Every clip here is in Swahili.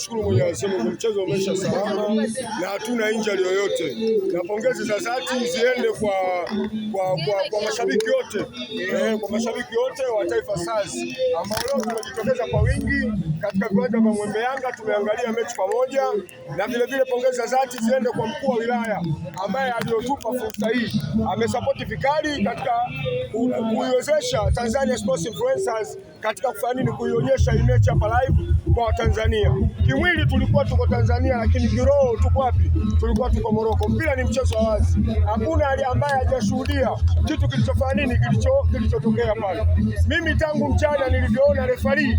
tunamshukuru Mwenyezi Mungu, mchezo umeisha salama na hatuna injury yoyote, na pongezi za dhati ziende kwa mashabiki wote kwa mashabiki wote wa Taifa Stars ambao leo tumejitokeza kwa wingi katika viwanja vya Mwembe Yanga, tumeangalia mechi pamoja, na vile pongezi za dhati ziende kwa mkuu wa wilaya ambaye aliotupa fursa hii, amesapoti vikali katika kuiwezesha Tanzania Sports Influencers katika kufanya nini, kuionyesha hii mechi hapa live kwa Watanzania. Kimwili tulikuwa tuko Tanzania, lakini kiroho tuko wapi? Tulikuwa tuko Morocco. Mpira ni mchezo wa wazi, hakuna ambaye hajashuhudia kitu kilichofanya nini, kilichotokea pale. Mimi tangu mchana nilivyoona refari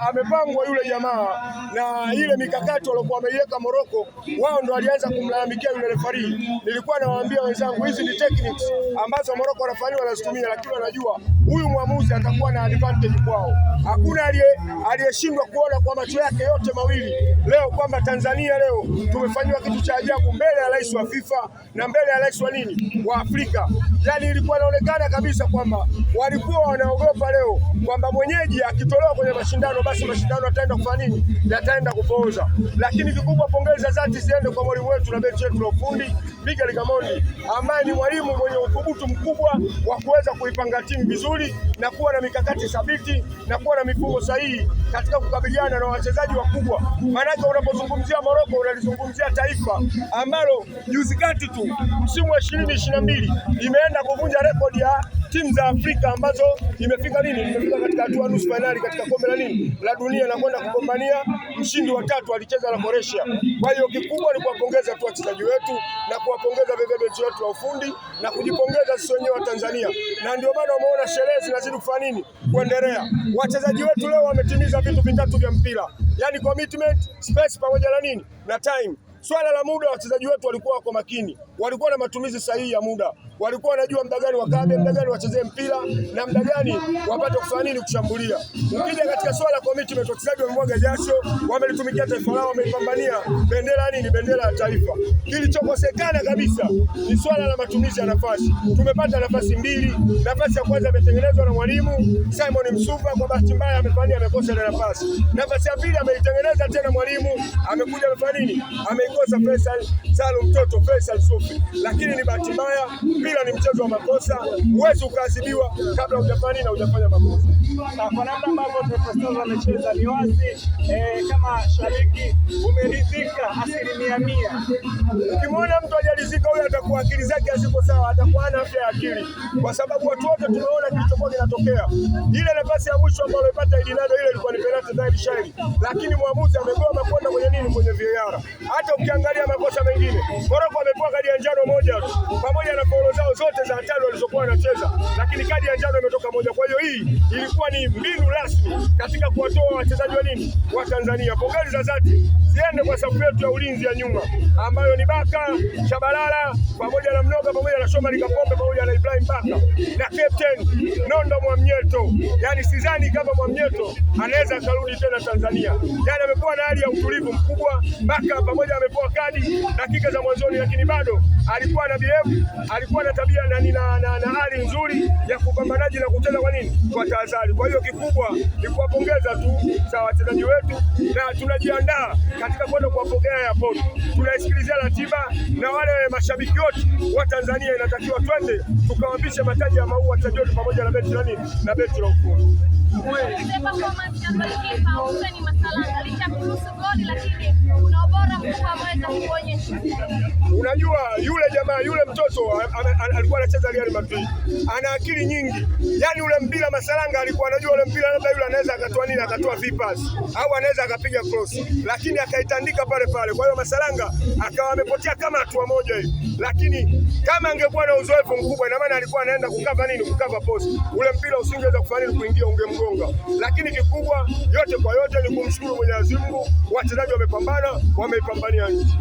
amepangwa yule jamaa na ile mikakati waliokuwa wameiweka Morocco, wao ndo walianza kumlalamikia yule refari. Nilikuwa nawaambia wenzangu, hizi ni techniques ambazo Morocco wanazitumia, lakini wanajua huyu mwamuzi atakuwa na advantage kwao. Hakuna aliyeshindwa kuona kwa macho yake yote mawili leo kwamba Tanzania leo tumefanywa kitu cha ajabu mbele ya rais wa FIFA na mbele ya rais wa Afrika. Yani ilikuwa inaonekana kabisa kwamba walikuwa wanaogopa leo kwamba mwenyeji akitolewa kwenye mashindano, basi mashindano yataenda kufanya nini, yataenda kupooza. Lakini kikubwa pongezi za dhati ziende kwa mwalimu wetu na benchi yetu la ufundi Miguel Gamondi, ambaye ni mwalimu mwenye uthubutu mkubwa wa kuweza kuipanga timu vizuri na kuwa na mikakati thabiti na kuwa na mifumo sahihi katika kukabiliana na wachezaji wakubwa. Maanake unapozungumzia Morocco unalizungumzia taifa ambalo juzi kati tu msimu wa 2022 imeenda kuvunja rekodi ya timu za Afrika ambazo imefika katika hatua nusu finali katika kombe la dunia na kwenda kugombania mshindi wa 3 alicheza na Croatia. Kwa hiyo kikubwa ni kuwapongeza tu wachezaji wetu na kuwapongeza benchi yetu la ufundi na kujipongeza sisi wenyewe wa Tanzania, na ndio maana umeona sherehe zinazidi kufanya nini, kuendelea. Wachezaji wetu leo wametimiza vitu vitatu vya mpira, yani commitment, space pamoja na time. Swala la muda, wachezaji wetu walikuwa wako makini, walikuwa na matumizi sahihi ya muda, walikuwa wanajua muda gani wakabe, muda gani wachezee mpira na muda gani wapate kufanya nini, kushambulia. Ukija katika swala commitment, wachezaji wamemwaga jasho, wamelitumikia taifa lao, wameipambania bendera ya taifa. Kilichokosekana kabisa ni swala la matumizi ya nafasi. Tumepata nafasi mbili. Nafasi ya kwanza imetengenezwa na mwalimu Simon Msuva, kwa bahati mbaya amekosa ile nafasi. Nafasi ya pili ameitengeneza tena mwalimu, amekuja amefanya nini, ameikosa Faisal Sufi. Lakini ni bahati mbaya, mpira ni mchezo wa makosa, huwezi ukaadhibiwa kabla hujafanya makosa. Kwa namna ambavyo Taifa Stars wamecheza ni wazi kama shabiki umeridhika 100%. Ukimwona mtu hajaridhika, huyo atakuwa akili zake haziko sawa, atakuwa hana afya ya akili, kwa sababu watu wote tumeona kilichokuwa kinatokea. Ile nafasi ya mwisho ambayo alipata Idinado, ile ilikuwa ni penalty dhahiri shahiri, lakini mwamuzi amegoma kwenda kwenye VAR. Hata ukiangalia makosa mengine, Morocco amepewa kadi ya njano moja tu pamoja na paulo zao zote za hatari walizokuwa wanacheza, lakini kadi ya njano imetoka moja. Kwa hiyo hii ilikuwa ni mbinu rasmi katika kuwatoa wachezaji wa Tanzania. Pongezi za dhati ziende kwa safu yetu ya ulinzi ya nyuma ambayo ni Baka, Shabalala pamoja na Mnoga pamoja na Shomari Kapombe pamoja na Ibrahim Baka na captain Nondo Mwamnyeto. Yani sidhani kama Mwamnyeto anaweza karudi tena Tanzania. Yani amekuwa na hali ya utulivu mkubwa. Baka pamoja amepewa kadi dakika za mwanzoni, lakini bado alikuwa na behave, alikuwa na tabia na hali nzuri ya kupambanaji na kucheza kwa tahadhari. Kwa hiyo kikubwa ni kuwapongeza tu za wachezaji wetu, na tunajiandaa katika kwenda kuwapokea airport. Tunaisikilizia ratiba, na wale mashabiki wote wa Tanzania inatakiwa twende tukawapishe mataji ya maua wachezaji wetu pamoja na benchi la ufundi. Unajua yule mtoto alikuwa anacheza Real Madrid, ana akili nyingi. Yani ule mpira Masalanga alikuwa anajua ule mpira labda yule anaweza akatoa vipas au anaweza akapiga cross, lakini akaitandika pale. Kwa hiyo Masalanga akawa amepotea kama hatua moja hivi, lakini kama angekuwa na uzoefu mkubwa, ina maana alikuwa anaenda kukava post, ule mpira usingeweza kufanya kuingia, ungemgonga. Lakini kikubwa yote kwa yote ni kumshukuru Mwenyezi Mungu, wachezaji wamepambana, wameipambania nchi.